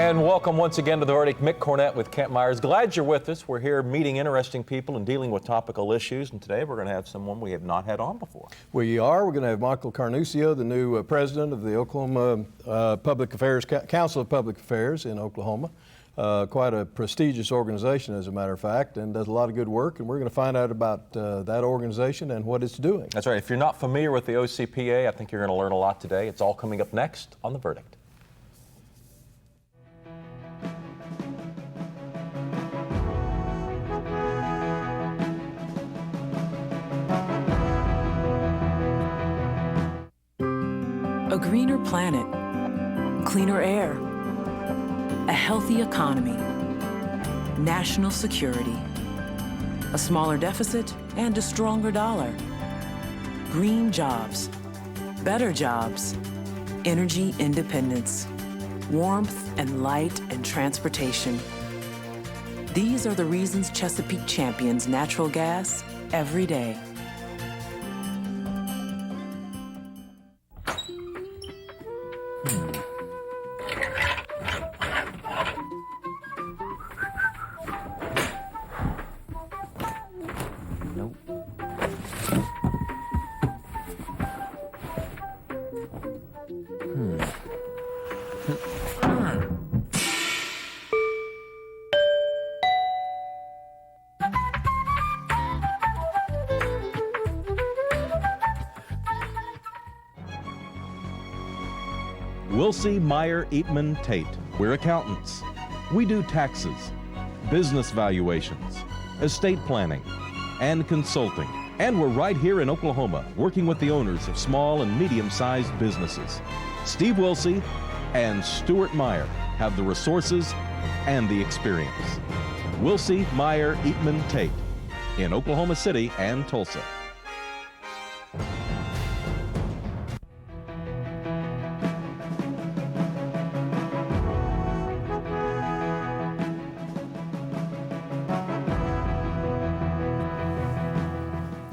And welcome once again to The Verdict. Mick Cornett with Kent Myers. Glad you're with us. We're here meeting interesting people and dealing with topical issues. And today we're going to have someone we have not had on before. We are. We're going to have Michael Carnuccio, the new president of the Oklahoma Public Affairs Council of Public Affairs in Oklahoma. Quite a prestigious organization, as a matter of fact, and does a lot of good work. And we're going to find out about that organization and what it's doing. That's right. If you're not familiar with the OCPA, I think you're going to learn a lot today. It's all coming up next on The Verdict. A greener planet, cleaner air, a healthy economy, national security, a smaller deficit and a stronger dollar, green jobs, better jobs, energy independence, warmth and light and transportation. These are the reasons Chesapeake champions natural gas every day. Wilsey, Meyer, Eatman, Tate. We're accountants. We do taxes, business valuations, estate planning, and consulting. And we're right here in Oklahoma, working with the owners of small and medium-sized businesses. Steve Wilsey and Stuart Meyer have the resources and the experience. Wilsey, Meyer, Eatman, Tate in Oklahoma City and Tulsa.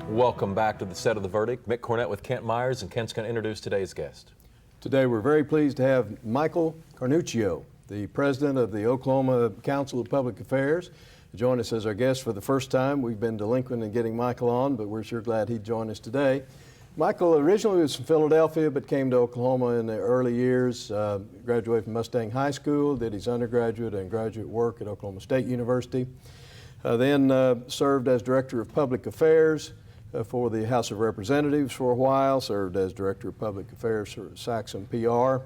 Welcome back to the set of The Verdict. Mick Cornett with Kent Myers, and Kent's going to introduce today's guest. Today we're very pleased to have Michael Carnuccio, the president of the Oklahoma Council of Public Affairs, join us as our guest for the first time. We've been delinquent in getting Michael on, but we're sure glad he'd join us today. Michael originally was from Philadelphia, but came to Oklahoma in the early years, graduated from Mustang High School, did his undergraduate and graduate work at Oklahoma State University, then served as Director of Public Affairs for the House of Representatives for a while, served as Director of Public Affairs for Saxon PR,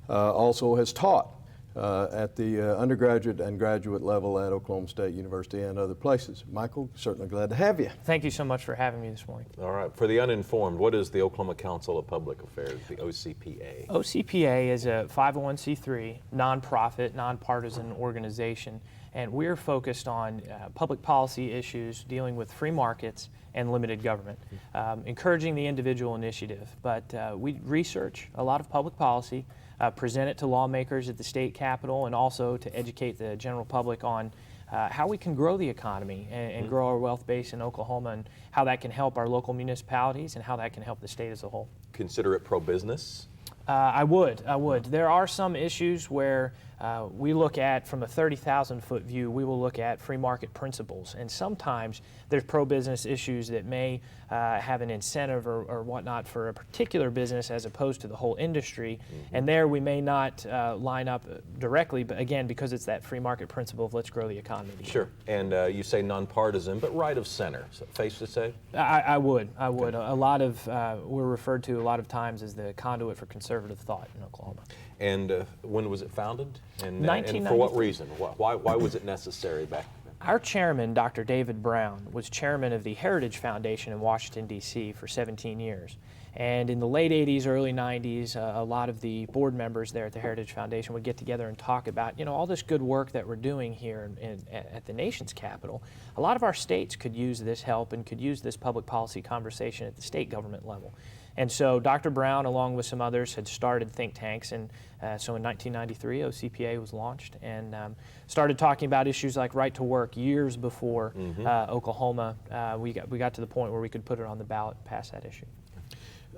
also has taught at the undergraduate and graduate level at Oklahoma State University and other places. Michael, certainly glad to have you. Thank you so much for having me this morning. All right. For the uninformed, what is the Oklahoma Council of Public Affairs, the OCPA? OCPA is a 501c3, nonprofit, nonpartisan organization, and we're focused on public policy issues dealing with free markets and limited government, encouraging the individual initiative. But we research a lot of public policy, present it to lawmakers at the state capitol, and also to educate the general public on how we can grow the economy and grow our wealth base in Oklahoma, and how that can help our local municipalities and how that can help the state as a whole. Consider it pro-business? I would. There are some issues where we look at, from a 30,000-foot view, we will look at free market principles. And sometimes there's pro-business issues that may have an incentive or whatnot for a particular business as opposed to the whole industry. And there we may not line up directly, but again, because it's that free market principle of let's grow the economy together. Sure. And you say nonpartisan, but right of center. So face to say? I would. Okay. A lot of, we're referred to a lot of times as the conduit for conservative thought in Oklahoma. And when was it founded? And 1993. And for what reason? Why was it necessary back then? Our chairman, Dr. David Brown, was chairman of the Heritage Foundation in Washington, D.C. for 17 years. And in the late 80s, early 90s, a lot of the board members there at the Heritage Foundation would get together and talk about, all this good work that we're doing here at the nation's capital. A lot of our states could use this help and could use this public policy conversation at the state government level. And so Dr. Brown, along with some others, had started think tanks, and so in 1993, OCPA was launched and started talking about issues like right to work years before Oklahoma. We got to the point where we could put it on the ballot and pass that issue.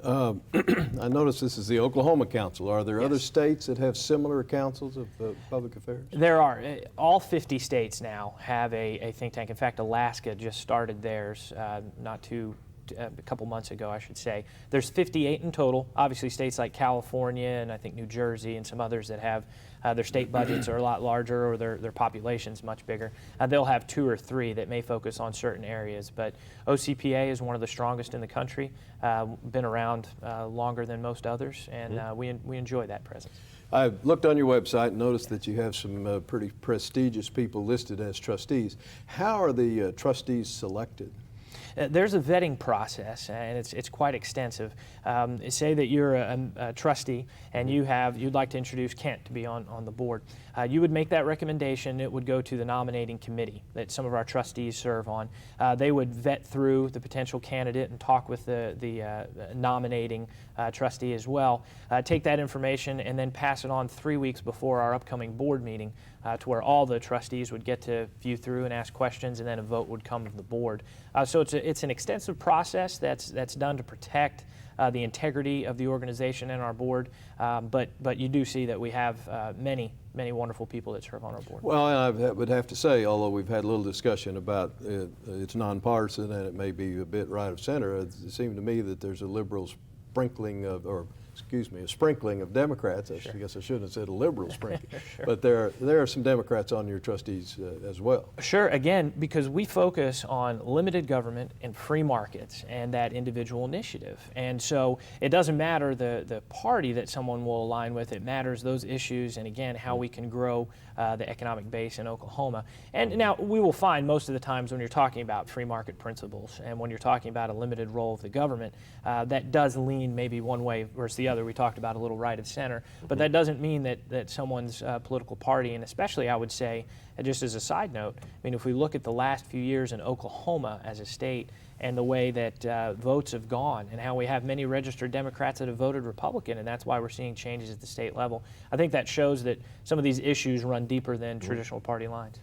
I noticed this is the Oklahoma Council. Are there other states that have similar councils of public affairs? There are. All 50 states now have a think tank. In fact, Alaska just started theirs a couple months ago, I should say. There's 58 in total. Obviously, states like California and I think New Jersey and some others that have their state budgets are a lot larger or their population's much bigger. They'll have 2 or 3 that may focus on certain areas. But OCPA is one of the strongest in the country, been around longer than most others, and we enjoy that presence. I looked on your website and noticed that you have some pretty prestigious people listed as trustees. How are the trustees selected? There's a vetting process, and it's quite extensive. Say that you're a trustee and you'd like to introduce Kent to be on the board. You would make that recommendation. It would go to the nominating committee that some of our trustees serve on. They would vet through the potential candidate and talk with the nominating trustee as well. Take that information and then pass it on 3 weeks before our upcoming board meeting to where all the trustees would get to view through and ask questions, and then a vote would come to the board. So it's an extensive process that's done to protect the integrity of the organization and our board, but you do see that we have many wonderful people that serve on our board. Well, I would have to say, although we've had a little discussion about it's nonpartisan and it may be a bit right of center, it seemed to me that there's a liberal sprinkling of, or excuse me, a sprinkling of Democrats. I guess I shouldn't have said a liberal sprinkling. Sure. But there are some Democrats on your trustees as well. Sure, again, because we focus on limited government and free markets and that individual initiative. And so it doesn't matter the party that someone will align with, it matters those issues and again, how we can grow the economic base in Oklahoma. And now we will find most of the times when you're talking about free market principles and when you're talking about a limited role of the government, that does lean maybe one way versus the other. We talked about a little right of center, but that doesn't mean that someone's political party, and especially I would say, just as a side note, I mean, if we look at the last few years in Oklahoma as a state and the way that votes have gone and how we have many registered Democrats that have voted Republican, and that's why we're seeing changes at the state level, I think that shows that some of these issues run deeper than traditional party lines.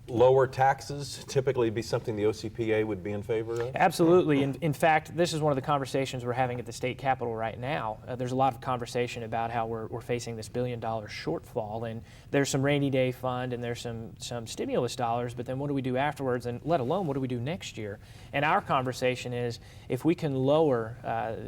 Lower taxes typically be something the OCPA would be in favor of? Absolutely. In fact, this is one of the conversations we're having at the state capitol right now. There's a lot of conversation about how we're facing this $1 billion shortfall, and there's some rainy day fund and there's some stimulus dollars, but then what do we do afterwards, and let alone what do we do next year? And our conversation is if we can lower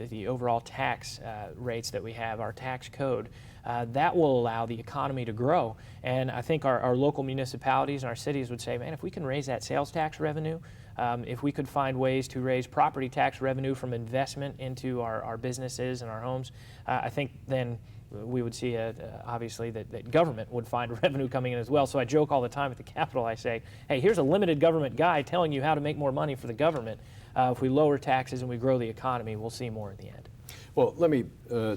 the overall tax rates that we have, our tax code, that will allow the economy to grow. And I think our local municipalities and our cities would say, man, if we can raise that sales tax revenue, if we could find ways to raise property tax revenue from investment into our businesses and our homes, I think then we would see, obviously, that government would find revenue coming in as well. So I joke all the time at the Capitol, I say, hey, here's a limited government guy telling you how to make more money for the government. If we lower taxes and we grow the economy, we'll see more at the end. Well, let me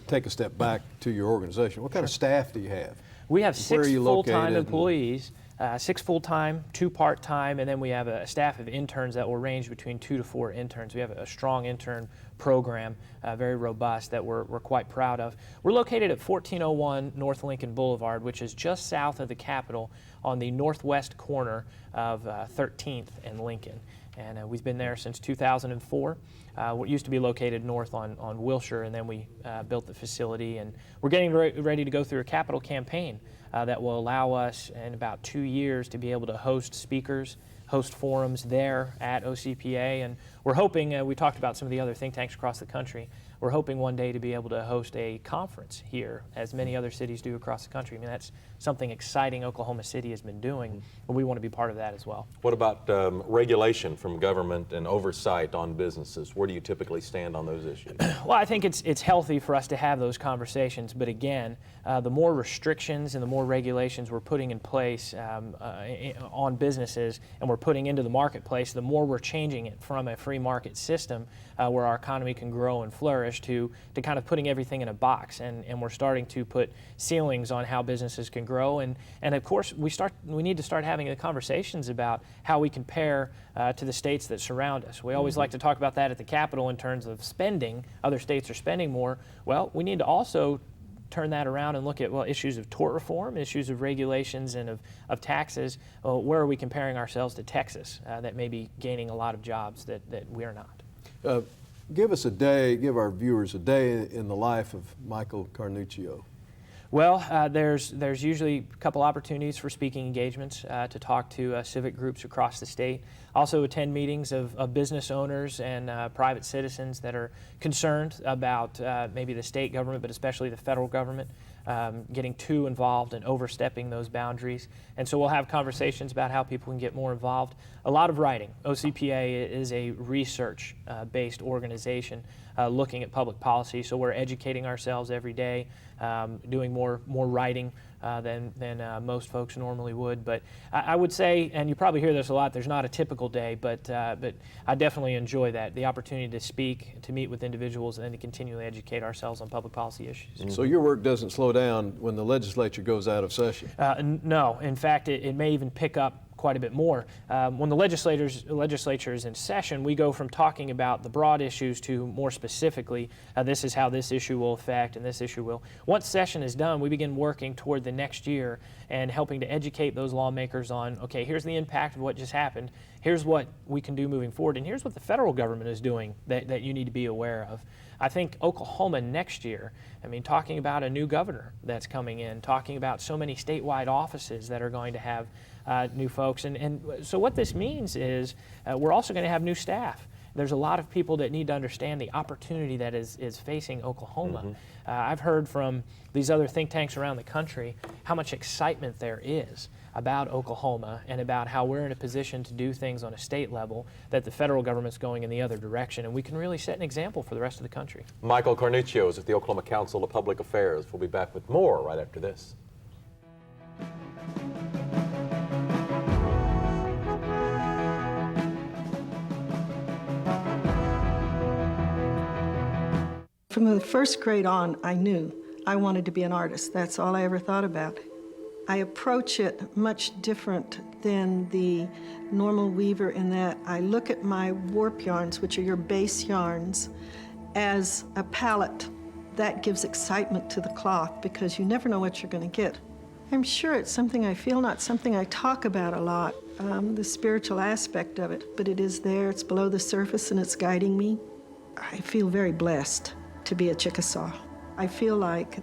take a step back to your organization. What kind of staff do you have? We have Where are 6 you full-time located? employees, 6 full-time, 2 part-time, and then we have a staff of interns that will range between 2 to 4 interns. We have a strong intern program, very robust, that we're quite proud of. We're located at 1401 North Lincoln Boulevard, which is just south of the Capitol on the northwest corner of 13th and Lincoln. And we've been there since 2004. What used to be located north on Wilshire, and then we built the facility. And we're getting ready to go through a capital campaign that will allow us in about 2 years to be able to host speakers, host forums there at OCPA. And we're hoping, we talked about some of the other think tanks across the country, we're hoping one day to be able to host a conference here, as many other cities do across the country. I mean, that's something exciting Oklahoma City has been doing, and we want to be part of that as well. What about regulation from government and oversight on businesses? Where do you typically stand on those issues? Well, I think it's healthy for us to have those conversations, but again, the more restrictions and the more regulations we're putting in place on businesses and we're putting into the marketplace, the more we're changing it from a free market system where our economy can grow and flourish to kind of putting everything in a box, and we're starting to put ceilings on how businesses can grow, and of course we need to start having the conversations about how we compare to the states that surround us. We always like to talk about that at the Capitol in terms of spending. Other states are spending more. Well, we need to also turn that around and look at, well, issues of tort reform, issues of regulations and of taxes. Where are we comparing ourselves to Texas that may be gaining a lot of jobs that we are not? Give us a day, give our viewers a day in the life of Michael Carnuccio. Well, there's usually a couple opportunities for speaking engagements to talk to civic groups across the state. Also attend meetings of business owners and private citizens that are concerned about maybe the state government, but especially the federal government, getting too involved and overstepping those boundaries. And so we'll have conversations about how people can get more involved. A lot of writing. OCPA is a research-based organization looking at public policy, so we're educating ourselves every day, doing more writing than most folks normally would. But I would say, and you probably hear this a lot, there's not a typical day, but I definitely enjoy that, the opportunity to speak, to meet with individuals, and then to continually educate ourselves on public policy issues. So your work doesn't slow down when the legislature goes out of session? No. In fact, it may even pick up quite a bit more. When the legislature is in session, we go from talking about the broad issues to more specifically, this is how this issue will affect and this issue will. Once session is done, we begin working toward the next year and helping to educate those lawmakers on, okay, here's the impact of what just happened, here's what we can do moving forward, and here's what the federal government is doing that you need to be aware of. I think Oklahoma next year, I mean, talking about a new governor that's coming in, talking about so many statewide offices that are going to have new folks. And so what this means is we're also going to have new staff. There's a lot of people that need to understand the opportunity that is facing Oklahoma. Mm-hmm. I've heard from these other think tanks around the country how much excitement there is about Oklahoma and about how we're in a position to do things on a state level that the federal government's going in the other direction, and we can really set an example for the rest of the country. Michael Carnuccio is at the Oklahoma Council of Public Affairs. We'll be back with more right after this. From the first grade on, I knew I wanted to be an artist. That's all I ever thought about. I approach it much different than the normal weaver in that I look at my warp yarns, which are your base yarns, as a palette. That gives excitement to the cloth because you never know what you're going to get. I'm sure it's something I feel, not something I talk about a lot, the spiritual aspect of it, but it is there, it's below the surface, and it's guiding me. I feel very blessed to be a Chickasaw. I feel like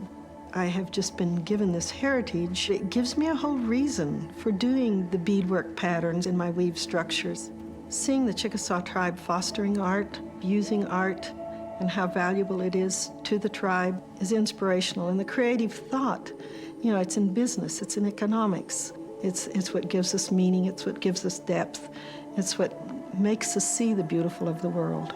I have just been given this heritage. It gives me a whole reason for doing the beadwork patterns in my weave structures. Seeing the Chickasaw tribe fostering art, using art, and how valuable it is to the tribe is inspirational. And the creative thought, you know, it's in business, it's in economics. It's what gives us meaning, it's what gives us depth, it's what makes us see the beautiful of the world.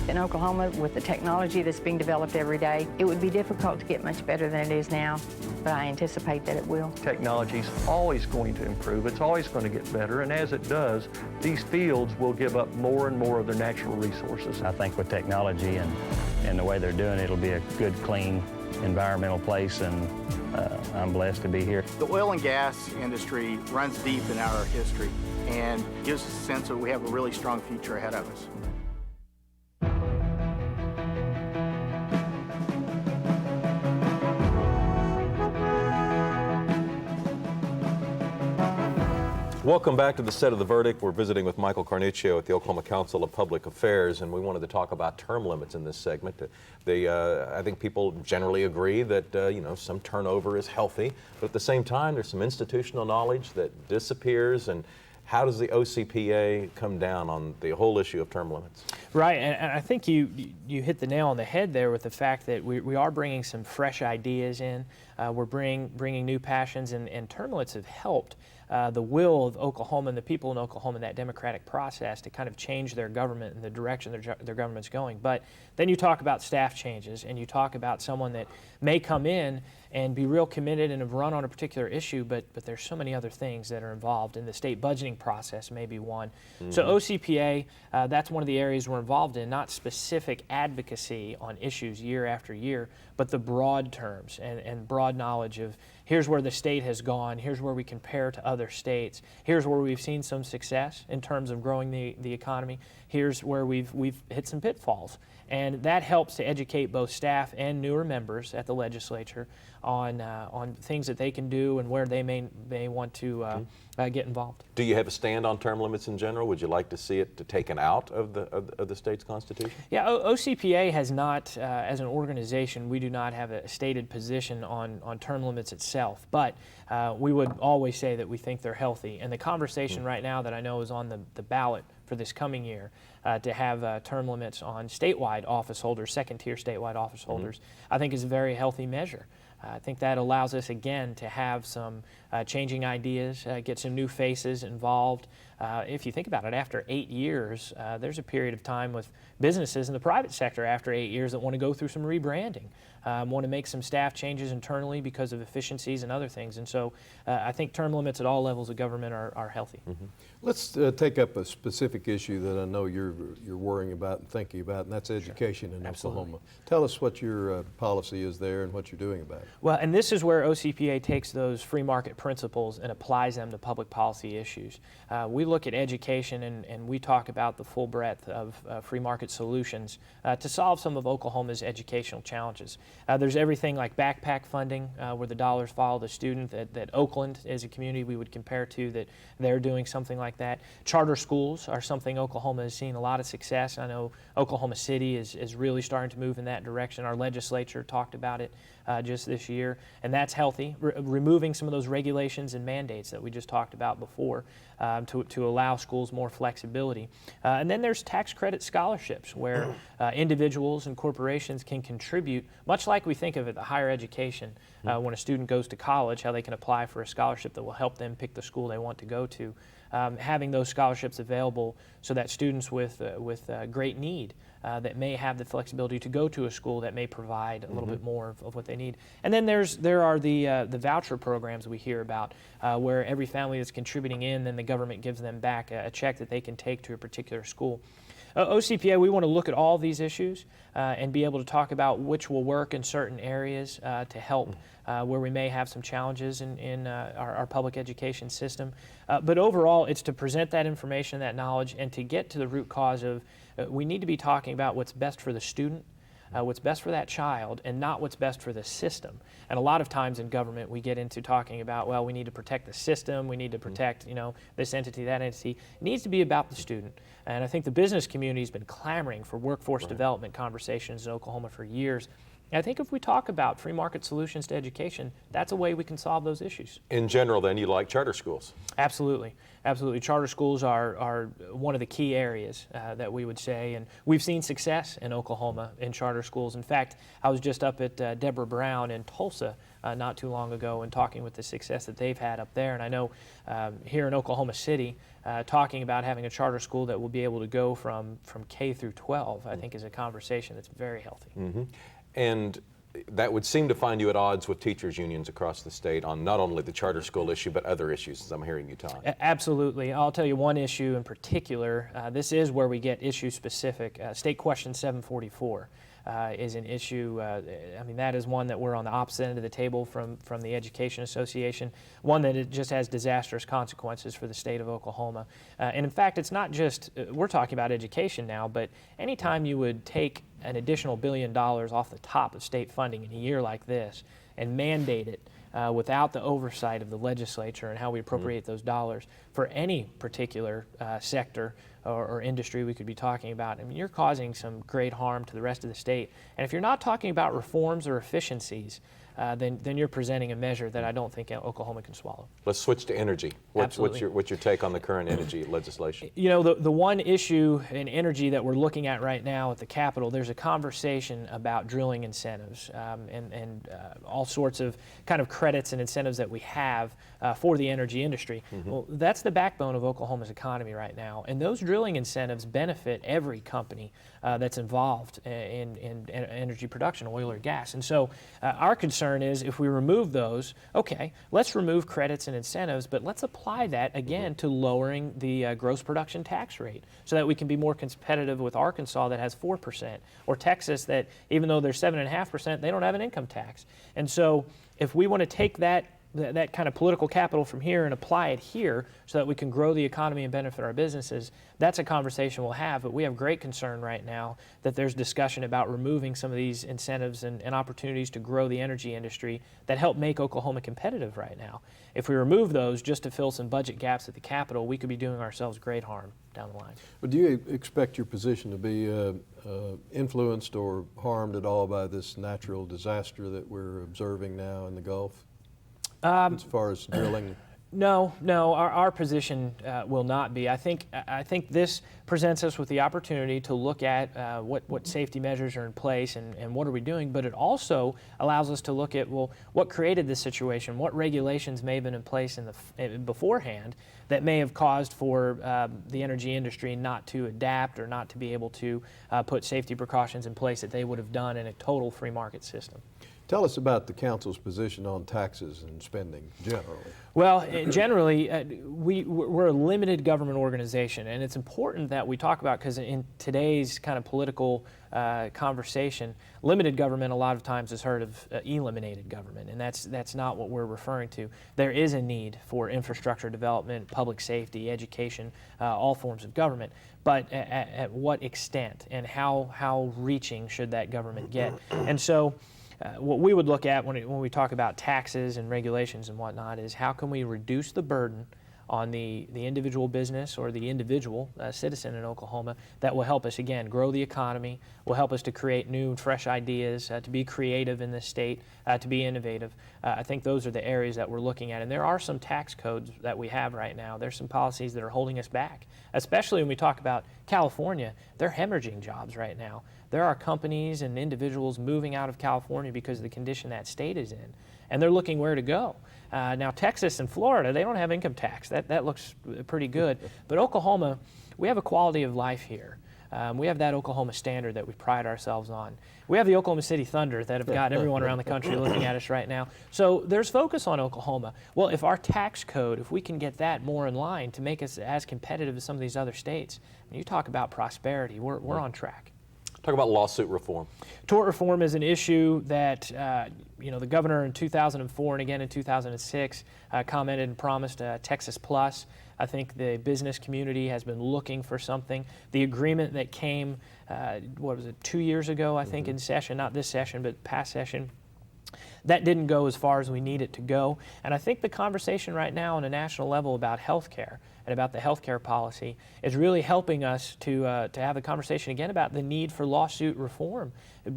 In Oklahoma, with the technology that's being developed every day, it would be difficult to get much better than it is now, but I anticipate that it will. Technology's always going to improve. It's always going to get better, and as it does, these fields will give up more and more of their natural resources. I think with technology and the way they're doing it, it'll be a good, clean, environmental place, and I'm blessed to be here. The oil and gas industry runs deep in our history and gives us a sense that we have a really strong future ahead of us. Welcome back to the set of the verdict. We're visiting with Michael Carnuccio at the Oklahoma Council of Public Affairs, and we wanted to talk about term limits in this segment. I think people generally agree that some turnover is healthy, but at the same time, there's some institutional knowledge that disappears. And how does the OCPA come down on the whole issue of term limits? Right, and I think you hit the nail on the head there with the fact that we are bringing some fresh ideas in. We're bringing new passions, and term limits have helped the will of Oklahoma and the people in Oklahoma in that democratic process to kind of change their government and the direction their government's going. But then you talk about staff changes, and you talk about someone that may come in and be real committed and have run on a particular issue, but there's so many other things that are involved in the state budgeting process, may be one. Mm-hmm. So OCPA, that's one of the areas we're involved in, not specific advocacy on issues year after year, but the broad terms and broad knowledge of here's where the state has gone, here's where we compare to other states, here's where we've seen some success in terms of growing the economy, here's where we've hit some pitfalls. And that helps to educate both staff and newer members at the legislature on things that they can do and where they may want to get involved. Do you have a stand on term limits in general? Would you like to see it taken out of the state's constitution? Yeah, OCPA has not, as an organization, we do not have a stated position on term limits itself, but we would always say that we think they're healthy. And the conversation right now that I know is on the ballot for this coming year to have term limits on statewide office holders, second-tier statewide office holders, I think is a very healthy measure. I think that allows us, again, to have some changing ideas, get some new faces involved. If you think about it, after 8 years, there's a period of time with businesses in the private sector after 8 years that want to go through some rebranding, want to make some staff changes internally because of efficiencies and other things. And so I think term limits at all levels of government are healthy. Let's take up a specific issue that I know you're worrying about and thinking about, and that's education in Oklahoma. Tell us what your policy is there and what you're doing about it. Well, and this is where OCPA takes those free market principles and applies them to public policy issues. We look at education and we talk about the full breadth of free market solutions to solve some of Oklahoma's educational challenges. There's everything like backpack funding, where the dollars follow the student, that Oakland is a community we would compare to that they're doing something like that. Charter schools are something Oklahoma has seen a lot of success. I know Oklahoma City is really starting to move in that direction. Our legislature talked about it just this year, and that's healthy, removing some of those regulations and mandates that we just talked about before to allow schools more flexibility. And then there's tax credit scholarships where individuals and corporations can contribute, much like we think of it, the higher education, when a student goes to college, how they can apply for a scholarship that will help them pick the school they want to go to. Having those scholarships available so that students with great need that may have the flexibility to go to a school that may provide a little bit more of what they need. And then there are the voucher programs we hear about where every family that's contributing in, then the government gives them back a check that they can take to a particular school. OCPA, we want to look at all these issues and be able to talk about which will work in certain areas to help where we may have some challenges in our public education system. But overall, it's to present that information, that knowledge, and to get to the root cause of we need to be talking about what's best for the student, what's best for that child, and not what's best for the system. And a lot of times in government, we get into talking about, well, we need to protect the system, we need to protect, this entity, that entity. It needs to be about the student. And I think the business community has been clamoring for workforce development conversations in Oklahoma for years. And I think if we talk about free market solutions to education, that's a way we can solve those issues. In general, then, you like charter schools? Absolutely. Absolutely. Charter schools are one of the key areas that we would say, and we've seen success in Oklahoma in charter schools. In fact, I was just up at Deborah Brown in Tulsa not too long ago and talking with the success that they've had up there. And I know here in Oklahoma City, talking about having a charter school that will be able to go from K through 12, I think is a conversation that's very healthy. And that would seem to find you at odds with teachers' unions across the state on not only the charter school issue, but other issues, as I'm hearing you talk. Absolutely. I'll tell you one issue in particular. This is where we get issue specific. State Question 744 is an issue. That is one that we're on the opposite end of the table from the Education Association, one that it just has disastrous consequences for the state of Oklahoma. And in fact, it's not just, we're talking about education now, but anytime you would take an additional $1 billion off the top of state funding in a year like this and mandate it without the oversight of the legislature and how we appropriate those dollars for any particular sector or industry we could be talking about, you're causing some great harm to the rest of the state. And if you're not talking about reforms or efficiencies, then you're presenting a measure that I don't think Oklahoma can swallow. Let's switch to energy. What's your take on the current energy legislation? The one issue in energy that we're looking at right now at the Capitol, there's a conversation about drilling incentives and all sorts of kind of credits and incentives that we have for the energy industry. Well, that's the backbone of Oklahoma's economy right now, and those drilling incentives benefit every company that's involved in energy production, oil or gas. And so our concern is if we remove those, okay, let's remove credits and incentives, but let's apply that again to lowering the gross production tax rate so that we can be more competitive with Arkansas that has 4%, or Texas that even though they're 7.5%, they don't have an income tax. And so if we want to take that that kind of political capital from here and apply it here so that we can grow the economy and benefit our businesses, that's a conversation we'll have. But we have great concern right now that there's discussion about removing some of these incentives and opportunities to grow the energy industry that help make Oklahoma competitive right now. If we remove those just to fill some budget gaps at the Capitol, we could be doing ourselves great harm down the line. But do you expect your position to be influenced or harmed at all by this natural disaster that we're observing now in the Gulf, as far as drilling? No, our position will not be. I think this presents us with the opportunity to look at what safety measures are in place and what are we doing, but it also allows us to look at, well, what created this situation, what regulations may have been in place beforehand that may have caused for the energy industry not to adapt or not to be able to put safety precautions in place that they would have done in a total free market system. Tell us about the council's position on taxes and spending generally. Well, generally, we're a limited government organization, and it's important that we talk about, because in today's kind of political conversation, limited government a lot of times is heard of eliminated government, and that's not what we're referring to. There is a need for infrastructure development, public safety, education, all forms of government, but at what extent and how reaching should that government get? And so what we would look at when we talk about taxes and regulations and whatnot is how can we reduce the burden on the individual business or the individual citizen in Oklahoma that will help us, again, grow the economy, will help us to create new and fresh ideas, to be creative in this state, to be innovative. I think those are the areas that we're looking at. And there are some tax codes that we have right now. There's some policies that are holding us back, especially when we talk about California. They're hemorrhaging jobs right now. There are companies and individuals moving out of California because of the condition that state is in, and they're looking where to go. Now, Texas and Florida, they don't have income tax. That looks pretty good. But Oklahoma, we have a quality of life here. We have that Oklahoma standard that we pride ourselves on. We have the Oklahoma City Thunder that have got everyone around the country looking at us right now. So there's focus on Oklahoma. Well, if our tax code, if we can get that more in line to make us as competitive as some of these other states, when you talk about prosperity, we're on track. Talk about lawsuit reform. Tort reform is an issue that the governor in 2004 and again in 2006 commented and promised Texas Plus. I think the business community has been looking for something. The agreement that came, 2 years ago, I think, in session, not this session, but past session, that didn't go as far as we need it to go. And I think the conversation right now on a national level about health care and about the health care policy is really helping us to have a conversation again about the need for lawsuit reform.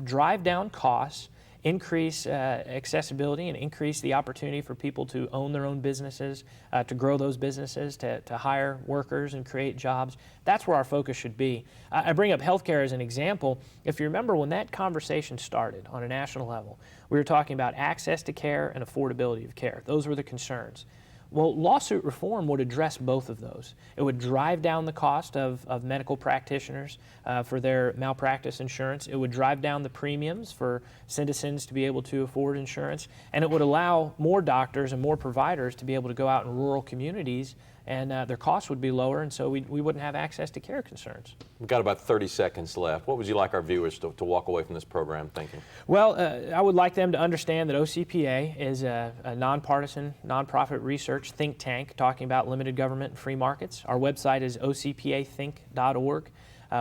Drive down costs, increase accessibility, and increase the opportunity for people to own their own businesses, to grow those businesses, to hire workers and create jobs. That's where our focus should be. I bring up healthcare as an example. If you remember when that conversation started on a national level, we were talking about access to care and affordability of care. Those were the concerns. Well, lawsuit reform would address both of those. It would drive down the cost of medical practitioners for their malpractice insurance. It would drive down the premiums for citizens to be able to afford insurance. And it would allow more doctors and more providers to be able to go out in rural communities, and their costs would be lower, and so we wouldn't have access to care concerns. We've got about 30 seconds left. What would you like our viewers to walk away from this program thinking? Well, I would like them to understand that OCPA is a nonpartisan, nonprofit research think tank talking about limited government and free markets. Our website is ocpathink.org.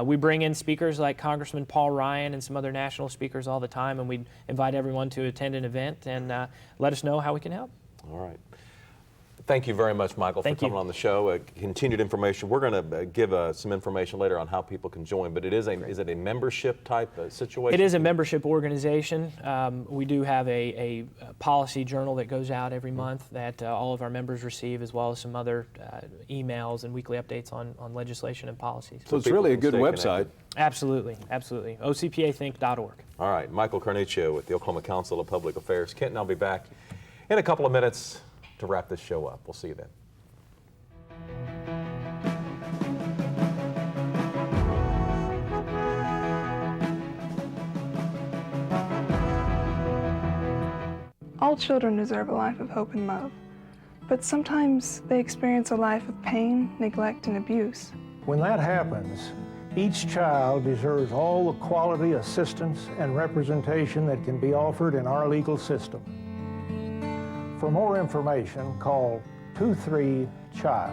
We bring in speakers like Congressman Paul Ryan and some other national speakers all the time, and we invite everyone to attend an event and let us know how we can help. All right. Thank you very much, Michael, for coming on the show. Continued information. We're going to give some information later on how people can join, but is it a membership type situation? It is a membership organization. We do have a policy journal that goes out every month that all of our members receive, as well as some other emails and weekly updates on legislation and policies. So it's really a good website. Absolutely, absolutely. OCPAthink.org. All right, Michael Carnuccio with the Oklahoma Council of Public Affairs. Kent and I'll be back in a couple of minutes to wrap this show up. We'll see you then. All children deserve a life of hope and love, but sometimes they experience a life of pain, neglect, and abuse. When that happens, each child deserves all the quality assistance and representation that can be offered in our legal system. For more information, call 23-CHILD.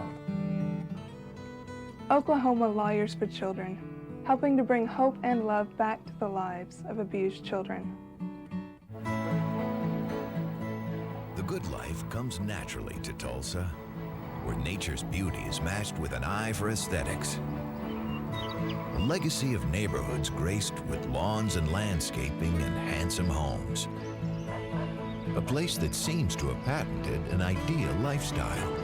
Oklahoma Lawyers for Children, helping to bring hope and love back to the lives of abused children. The good life comes naturally to Tulsa, where nature's beauty is matched with an eye for aesthetics. A legacy of neighborhoods graced with lawns and landscaping and handsome homes. A place that seems to have patented an ideal lifestyle.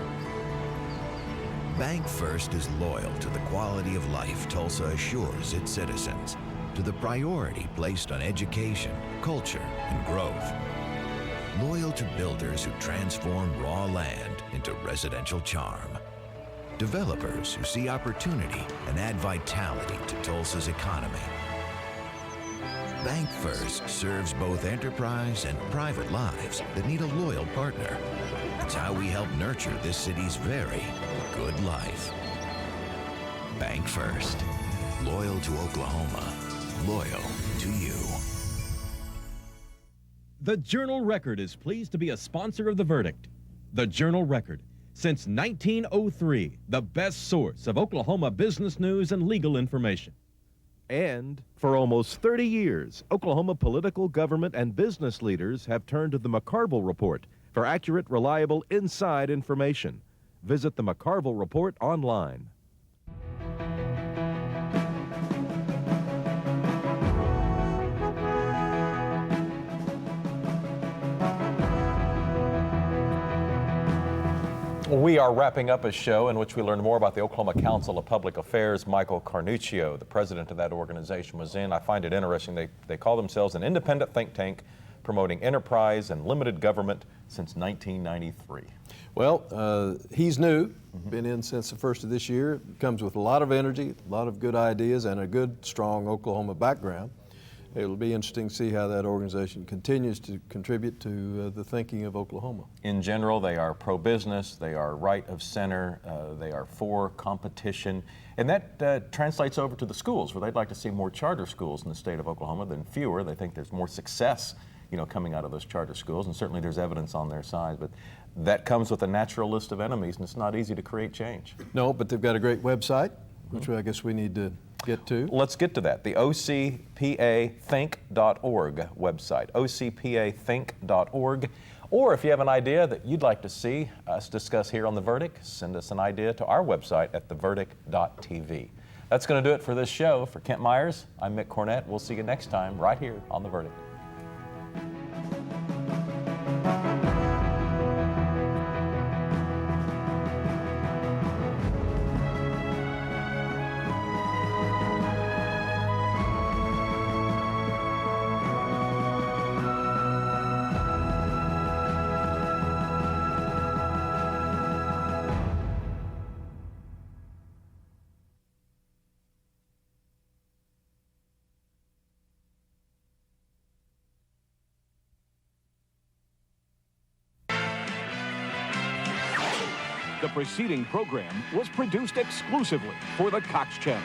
Bank First is loyal to the quality of life Tulsa assures its citizens, to the priority placed on education, culture, and growth. Loyal to builders who transform raw land into residential charm. Developers who see opportunity and add vitality to Tulsa's economy. Bank First serves both enterprise and private lives that need a loyal partner. It's how we help nurture this city's very good life. Bank First. Loyal to Oklahoma. Loyal to you. The Journal-Record is pleased to be a sponsor of The Verdict. The Journal-Record, since 1903, the best source of Oklahoma business news and legal information. And for almost 30 years, Oklahoma political, government, and business leaders have turned to the McCarville Report for accurate, reliable, inside information. Visit the McCarville Report online. We are wrapping up a show in which we learned more about the Oklahoma Council of Public Affairs. Michael Carnuccio, the president of that organization, was in. I find it interesting. They call themselves an independent think tank promoting enterprise and limited government since 1993. Well, he's new, been in since the first of this year, comes with a lot of energy, a lot of good ideas, and a good, strong Oklahoma background. It'll be interesting to see how that organization continues to contribute to the thinking of Oklahoma. In general, they are pro-business, they are right of center, they are for competition, and that translates over to the schools, where they'd like to see more charter schools in the state of Oklahoma than fewer. They think there's more success, coming out of those charter schools, and certainly there's evidence on their side, but that comes with a natural list of enemies, and it's not easy to create change. No, but they've got a great website, which I guess we need to get to. Let's get to that. The OCPAthink.org website, OCPAthink.org. Or if you have an idea that you'd like to see us discuss here on The Verdict, send us an idea to our website at theverdict.tv. That's going to do it for this show. For Kent Myers, I'm Mick Cornett. We'll see you next time right here on The Verdict. The preceding program was produced exclusively for the Cox Channel.